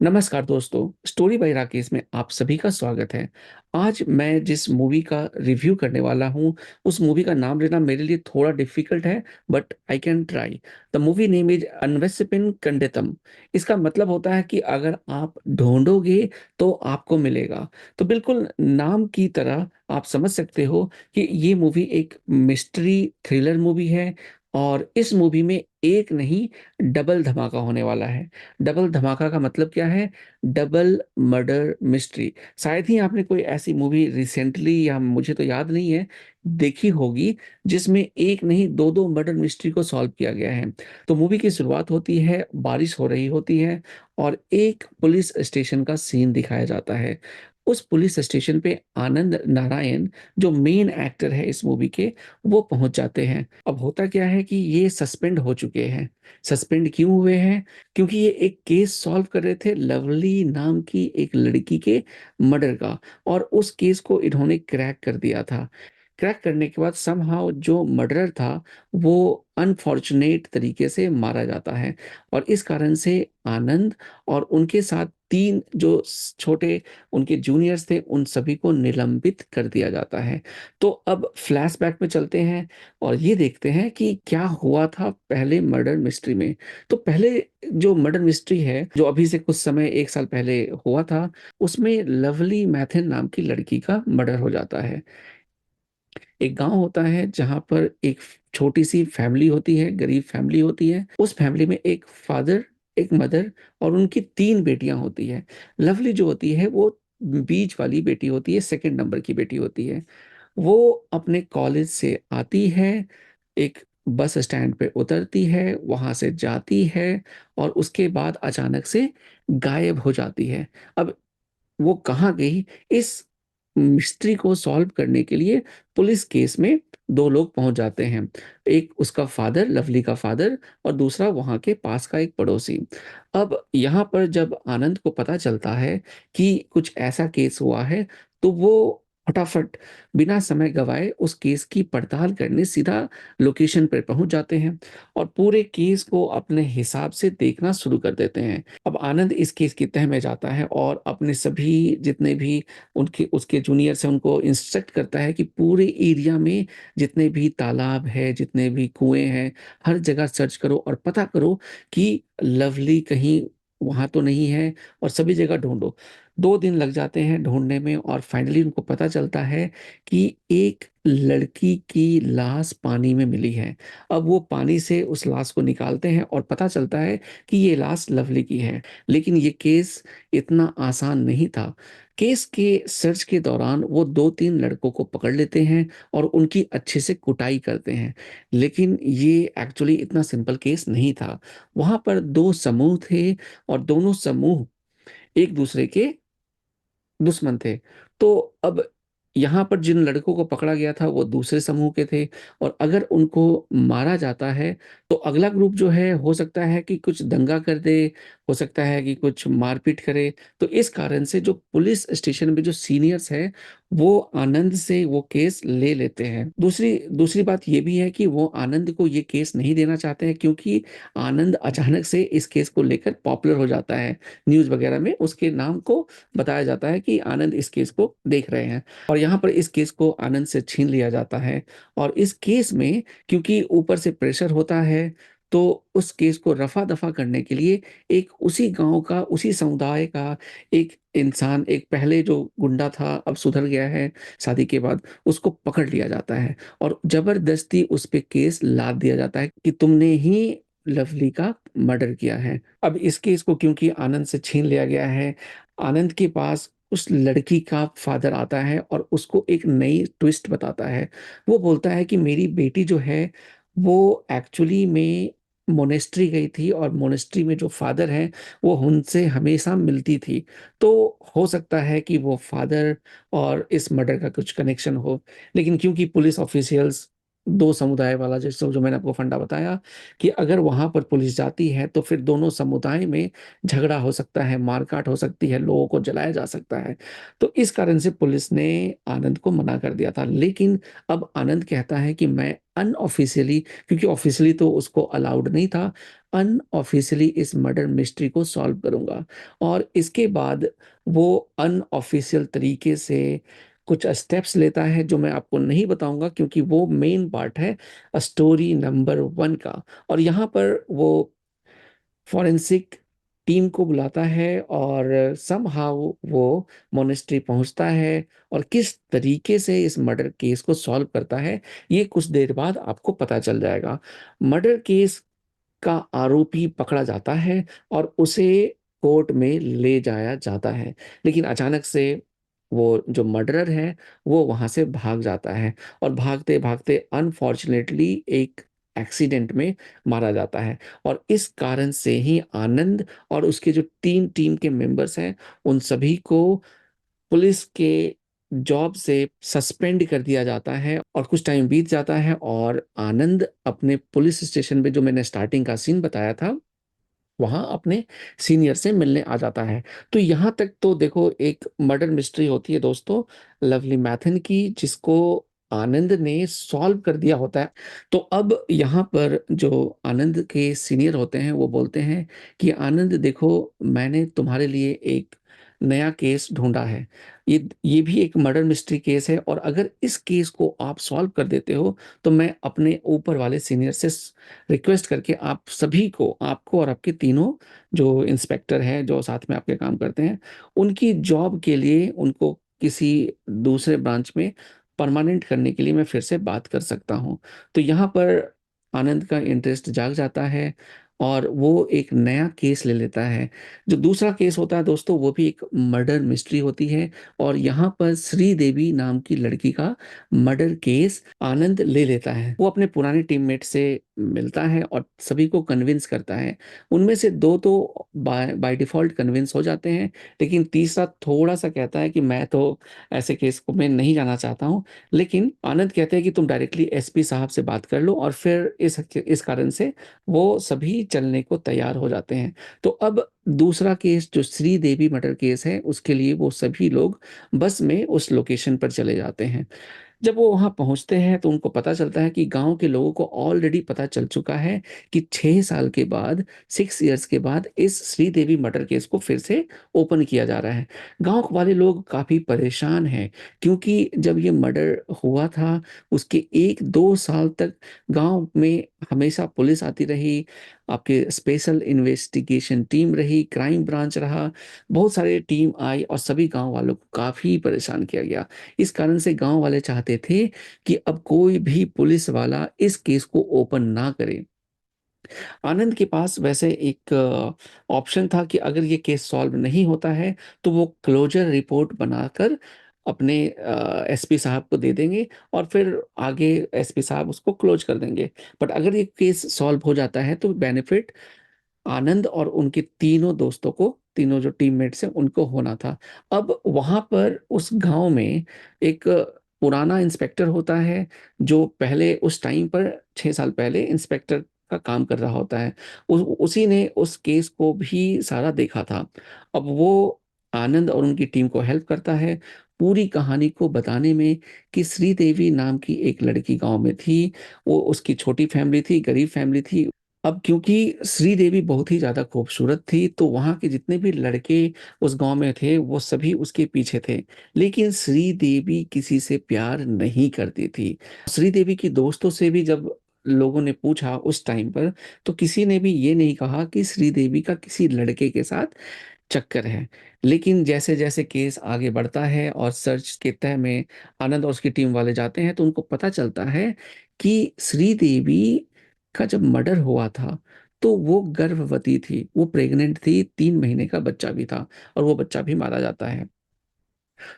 नमस्कार दोस्तों, story by Rakesh में आप सभी का स्वागत है। आज मैं जिस मूवी का रिव्यू करने वाला हूँ, उस मूवी का नाम लेना मेरे लिए थोड़ा डिफ़िकल्ट है, but I can try. The movie name is Anweshippin Kandethum. इसका मतलब होता है कि अगर आप ढूँढोगे, तो आपको मिलेगा। तो बिल्कुल नाम की तरह आप समझ सकते हो कि ये मूवी एक मिस्ट्री थ्रिलर मूवी है और इस मूवी में एक नहीं, डबल धमाका होने वाला है। डबल धमाका का मतलब क्या है? Double murder mystery. शायद ही आपने कोई ऐसी मूवी रिसेंटली या मुझे तो याद नहीं है, देखी होगी जिसमें एक नहीं 2-2 मर्डर मिस्ट्री को सॉल्व किया गया है। तो मूवी की शुरुआत होती है, बारिश हो रही होती है और एक पुलिस स्टेशन का सीन दिखाया जाता है। उस पुलिस स्टेशन पे आनंद नारायण जो मेन एक्टर है इस मूवी के, वो पहुँच जाते हैं। अब होता क्या है कि ये सस्पेंड हो चुके हैं। सस्पेंड क्यों हुए हैं? क्योंकि ये एक केस सॉल्व कर रहे थे लवली नाम की एक लड़की के मर्डर का और उस केस को इन्होंने क्रैक कर दिया था। क्रैक करने के बाद समहाउ जो मर्डरर था वो अनफॉर्चुनेट तरीके से मारा जाता है और इस कारण से आनंद और उनके साथ 3 जो छोटे उनके जूनियर्स थे उन सभी को निलंबित कर दिया जाता है। तो अब फ्लैशबैक में चलते हैं और ये देखते हैं कि क्या हुआ था पहले मर्डर मिस्ट्री में। तो पहले जो मर्डर मिस्ट्री है, जो अभी से कुछ समय 1 साल पहले हुआ था, उसमें लवली मैथिन नाम की लड़की का मर्डर हो जाता है। एक गाँव होता है जहाँ पर एक छोटी-सी फैमिली होती है, गरीब फैमिली होती है। उस फैमिली में एक फादर, एक मदर और उनकी 3 बेटियाँ होती हैं। लवली जो होती है वो बीच वाली बेटी होती है, सेकंड नंबर की बेटी होती है। वो अपने कॉलेज से आती है, एक बस स्टैंड पे उतरती है, वहाँ से जाती है और उसके बाद अचानक से गायब हो जाती है। अब वो कहाँ गई, इस मिस्ट्री को सॉल्व करने के लिए पुलिस केस में 2 लोग पहुँच जाते हैं। एक उसका फ़ादर, लवली का फ़ादर और दूसरा वहाँ के पास का एक पड़ोसी। अब यहाँ पर जब आनंद को पता चलता है कि कुछ ऐसा केस हुआ है, तो वो फटाफट बिना समय गँवाए उस केस की पड़ताल करने सीधा लोकेशन पे पहुँच जाते हैं और पूरे केस को अपने हिसाब से देखना शुरू कर देते हैं। अब आनंद इस केस की तह में जाता है और अपने सभी जितने भी उनके उसके जूनियर्स हैं उनको इंस्ट्रक्ट करता है कि पूरे एरिया में जितने भी तालाब है, जितने भी कुएँ हैं, हर जगह सर्च करो और पता करो कि लवली कहीं वहाँ तो नहीं है और सभी जगह ढूँढो। 2 दिन लग जाते हैं ढूँढने में और फाइनली उनको पता चलता है कि एक लड़की की लाश पानी में मिली है। अब वो पानी से उस लाश को निकालते हैं और पता चलता है कि ये लाश लवली की है। लेकिन ये केस इतना आसान नहीं था। केस के सर्च के दौरान वो 2-3 लड़कों को पकड़ लेते हैं और उनकी अच्छे से कुटाई करते हैं। लेकिन ये एक्चुअली इतना सिंपल केस नहीं था। वहाँ पर 2 समूह थे और दोनों समूह एक-दूसरे के दुश्मन थे। तो अब यहाँ पर जिन लड़कों को पकड़ा गया था वो दूसरे समूह के थे और अगर उनको मारा जाता है तो अगला ग्रुप जो है हो सकता है कि कुछ दंगा कर दे, हो सकता है कि कुछ मारपीट करे। तो इस कारण से जो पुलिस स्टेशन में जो सीनियर्स हैं वो आनंद से वो केस ले लेते हैं। दूसरी दूसरी बात ये भी है कि वो आनंद को ये केस नहीं देना चाहते हैं क्योंकि आनंद अचानक से इस केस को लेकर पॉपुलर हो जाता है। न्यूज़ वगैरह में उसके नाम को बताया जाता है कि आनंद इस केस को देख रहे हैं और यहाँ पर इस केस को आनंद से छीन लिया जाता है और इस केस में क्योंकि ऊपर से प्रेशर होता है, तो उस केस को रफ़ा-दफ़ा करने के लिए एक उसी गाँव का, उसी समुदाय का एक इंसान, एक पहले जो गुंडा था, अब सुधर गया है शादी के बाद, उसको पकड़ लिया जाता है और ज़बरदस्ती उस पे केस लाद दिया जाता है कि तुमने ही लवली का मर्डर किया है। अब इस केस को क्योंकि आनंद से छीन लिया गया है, आनंद के पास उस लड़की का फ़ादर आता है और उसको एक नई ट्विस्ट बताता है। वो बोलता है कि मेरी बेटी जो है, वो एक्चुअली में मोनेस्ट्री गई थी और मोनेस्ट्री में जो फ़ादर हैं, वो उनसे हमेशा मिलती थी। तो हो सकता है कि वो फ़ादर और इस मर्डर का कुछ कनेक्शन हो। लेकिन क्योंकि पुलिस ऑफ़िशियल्स 2 समुदाय वाला जैसे जो मैंने आपको फंडा बताया कि अगर वहाँ पर पुलिस जाती है तो फिर दोनों समुदाय में झगड़ा हो सकता है, मार-काट हो सकती है, लोगों को जलाया जा सकता है। तो इस कारण से पुलिस ने आनंद को मना कर दिया था। लेकिन अब आनंद कहता है कि मैं अनऑफ़िशियली, क्योंकि ऑफ़िशियली तो उसको अलाउड नहीं था, अनऑफ़िशियली इस मर्डर मिस्ट्री को सॉल्व करूँगा। और इसके बाद वो अनऑफ़िशियल तरीके से कुछ स्टेप्स लेता है जो मैं आपको नहीं बताऊँगा, क्योंकि वो मेन पार्ट है स्टोरी नंबर 1 का। और यहाँ पर वो फॉरेंसिक टीम को बुलाता है और समहाउ वो मोनेस्ट्री पहुँचता है और किस तरीके से इस मर्डर केस को सॉल्व करता है, ये कुछ देर बाद आपको पता चल जाएगा। मर्डर केस का आरोपी पकड़ा जाता है और उसे कोर्ट में ले जाया जाता है। लेकिन अचानक से वो जो मर्डरर है, वो वहाँ से भाग जाता है और भागते-भागते अनफॉर्च्यूनेटली एक एक्सीडेंट में मारा जाता है। और इस कारण से ही आनंद और उसके जो 3 टीम के मेंबर्स हैं, उन सभी को पुलिस के जॉब से सस्पेंड कर दिया जाता है और कुछ टाइम बीत जाता है और आनंद अपने पुलिस स्टेशन पे, जो मैंने स्टार्टिंग का सीन बताया था, वहाँ अपने सीनियर से मिलने आ जाता है। तो यहाँ तक तो देखो एक मर्डर मिस्ट्री होती है दोस्तों, लवली मैथन की, जिसको आनंद ने सॉल्व कर दिया होता है। तो अब यहाँ पर जो आनंद के सीनियर होते हैं वो बोलते हैं कि आनंद देखो, मैंने तुम्हारे लिए एक नया केस ढूँढा है। ये भी एक मर्डर मिस्ट्री केस है और अगर इस केस को आप सॉल्व कर देते हो तो मैं अपने ऊपर वाले सीनियर से रिक्वेस्ट करके आप सभी को, आपको और आपके तीनों जो इंस्पेक्टर हैं, जो साथ में आपके काम करते हैं, उनकी जॉब के लिए उनको किसी दूसरे ब्रांच में परमानेंट करने के लिए मैं फिर से बात कर सकता हूँ। तो यहाँ पर आनंद का इंटरेस्ट जाग जाता है और वो एक नया केस ले लेता है। जो दूसरा केस होता है दोस्तों, वो भी एक मर्डर मिस्ट्री होती है और यहाँ पर श्रीदेवी नाम की लड़की का मर्डर केस आनंद ले लेता है। वो अपने पुराने टीममेट से मिलता है और सभी को कन्विंस करता है। उनमें से 2 तो बाय बाय डिफ़ॉल्ट कन्विंस हो जाते हैं, लेकिन तीसरा थोड़ा-सा कहता है कि मैं तो ऐसे केस को में नहीं जाना चाहता हूँ। लेकिन आनंद कहते हैं कि तुम डायरेक्टली एसपी साहब से बात कर लो और फिर इस कारण से वो सभी चलने को तैयार हो जाते हैं। तो अब दूसरा केस जो श्रीदेवी मर्डर केस है, उसके लिए वो सभी लोग बस में उस लोकेशन पर चले जाते हैं। जब वो वहाँ पहुँचते हैं तो उनको पता चलता है कि गाँव के लोगों को ऑलरेडी पता चल चुका है कि 6 साल के बाद, 6 इयर्स के बाद इस श्रीदेवी मर्डर केस को फिर से ओपन किया जा रहा है। गाँव वाले लोग काफ़ी परेशान हैं, क्योंकि जब ये मर्डर हुआ था उसके 1-2 साल तक गाँव में हमेशा पुलिस आती रही, आपके स्पेशल इन्वेस्टिगेशन टीम रही, क्राइम ब्रांच रहा, बहुत सारी टीम आई और सभी गाँव वालों को काफ़ी परेशान किया गया। इस कारण से गाँव वाले चाहते थे कि अब कोई भी पुलिस वाला इस केस को ओपन ना करे। आनंद के पास वैसे एक ऑप्शन था कि अगर ये केस सॉल्व नहीं होता है, तो वो क्लोज़र रिपोर्ट बनाकर अपने एसपी साहब को दे देंगे और फिर आगे एसपी साहब उसको क्लोज़ कर देंगे। बट अगर ये केस सॉल्व हो जाता है, तो बेनिफिट आनंद और उनके तीनों दोस्तों को, तीनों जो टीममेट्स हैं, उनको होना था। अब वहाँ पर उस गाँव में एक पुराना इंस्पेक्टर होता है, जो पहले उस टाइम पर 6 साल पहले इंस्पेक्टर का काम कर रहा होता है। उसी ने उस केस को भी सारा देखा था। अब वो आनंद और उनकी टीम को हेल्प करता है, पूरी कहानी को बताने में कि श्रीदेवी नाम की एक लड़की गाँव में थी। वो उसकी छोटी फैमिली थी, गरीब फैमिली थी। अब क्योंकि श्रीदेवी बहुत ही ज़्यादा खूबसूरत थी, तो वहाँ के जितने भी लड़के उस गाँव में थे, वो सभी उसके पीछे थे। लेकिन श्रीदेवी किसी से प्यार नहीं करती थी। श्रीदेवी की दोस्तों से भी जब लोगों ने पूछा उस टाइम पर, तो किसी ने भी ये नहीं कहा कि श्रीदेवी का किसी लड़के के साथ चक्कर है। लेकिन जैसे-जैसे केस आगे बढ़ता है और सर्च के तह में आनंद और उसकी टीम वाले जाते हैं, तो उनको पता चलता है कि श्रीदेवी का जब मर्डर हुआ था, तो वो गर्भवती थी, वो प्रेग्नेंट थी, 3 महीने का बच्चा भी था और वो बच्चा भी मारा जाता है।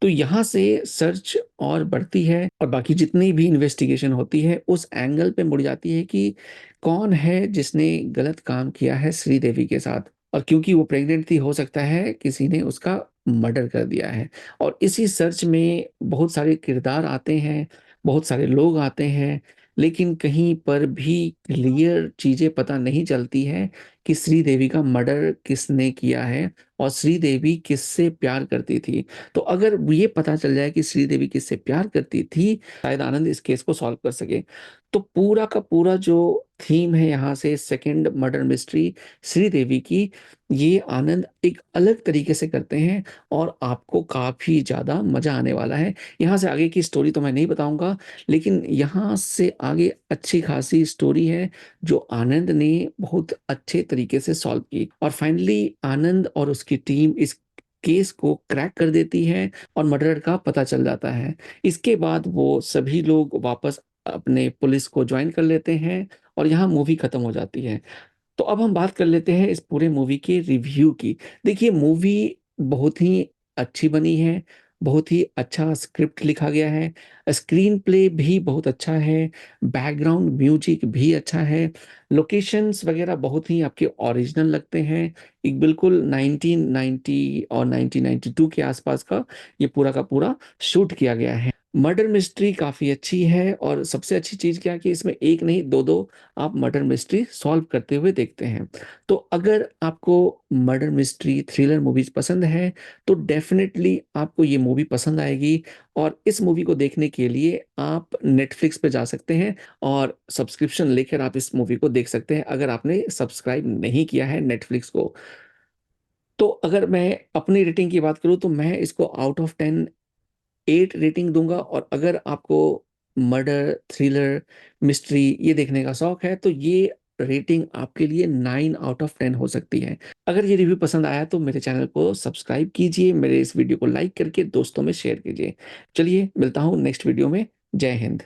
तो यहाँ से सर्च और बढ़ती है और बाकी जितनी भी इन्वेस्टिगेशन होती है, उस एंगल पे मुड़ जाती है कि कौन है जिसने गलत काम किया है श्रीदेवी के साथ। और क्योंकि वो प्रेग्नेंट थी, हो सकता है किसी ने उसका मर्डर कर दिया है। और इसी सर्च में बहुत सारे किरदार आते हैं, बहुत सारे लोग आते हैं, लेकिन कहीं पर भी क्लियर चीज़ें पता नहीं चलती है कि श्रीदेवी का मर्डर किसने किया है और श्रीदेवी किससे प्यार करती थी। तो अगर ये पता चल जाए कि श्रीदेवी किससे प्यार करती थी, शायद आनंद इस केस को सॉल्व कर सके। तो पूरा का पूरा जो थीम है यहाँ से सेकंड मर्डर मिस्ट्री श्रीदेवी की, ये आनंद एक अलग तरीके से करते हैं और आपको काफ़ी ज़्यादा मज़ा आने वाला है। यहाँ से आगे की स्टोरी तो मैं नहीं बताऊँगा, लेकिन यहाँ से आगे अच्छी खासी स्टोरी है जो आनंद ने बहुत अच्छे तरीके से सॉल्व की और फाइनली आनंद और उसकी टीम इस केस को क्रैक कर देती है और मर्डरर का पता चल जाता है। इसके बाद वो सभी लोग वापस अपने पुलिस को जॉइन कर लेते हैं और यहाँ मूवी खत्म हो जाती है। तो अब हम बात कर लेते हैं इस पूरे मूवी के रिव्यू की। देखिए मूवी बहुत ही अच्छी बनी है, बहुत ही अच्छा स्क्रिप्ट लिखा गया है, स्क्रीन प्ले भी बहुत अच्छा है, बैकग्राउंड म्यूजिक भी अच्छा है, लोकेशंस वगैरह बहुत ही आपके ओरिजिनल लगते हैं। एक बिल्कुल 1990 और 1992 के आसपास का ये पूरा का पूरा शूट किया गया है। मर्डर मिस्ट्री काफ़ी अच्छी है और सबसे अच्छी चीज़ क्या है कि इसमें एक नहीं दो-दो आप मर्डर मिस्ट्री सॉल्व करते हुए देखते हैं। तो अगर आपको मर्डर मिस्ट्री, थ्रिलर मूवीज़ पसंद है, तो डेफ़िनेटली आपको ये मूवी पसंद आएगी और इस मूवी को देखने के लिए आप नेटफ्लिक्स पे जा सकते हैं और सब्सक्रिप्शन लेकर आप इस मूवी को देख सकते हैं, अगर आपने सब्सक्राइब नहीं किया है नेटफ्लिक्स को। तो अगर मैं अपनी रेटिंग की बात करूँ, तो मैं इसको आउट ऑफ 10 8 रेटिंग दूँगा और अगर आपको मर्डर, थ्रिलर, मिस्ट्री ये देखने का शौक है, तो ये रेटिंग आपके लिए 9 आउट ऑफ 10 हो सकती है। अगर ये रिव्यू पसंद आया तो मेरे चैनल को सब्सक्राइब कीजिए, मेरे इस वीडियो को लाइक करके दोस्तों में शेयर कीजिए। चलिए मिलता हूँ नेक्स्ट वीडियो में। जय हिंद।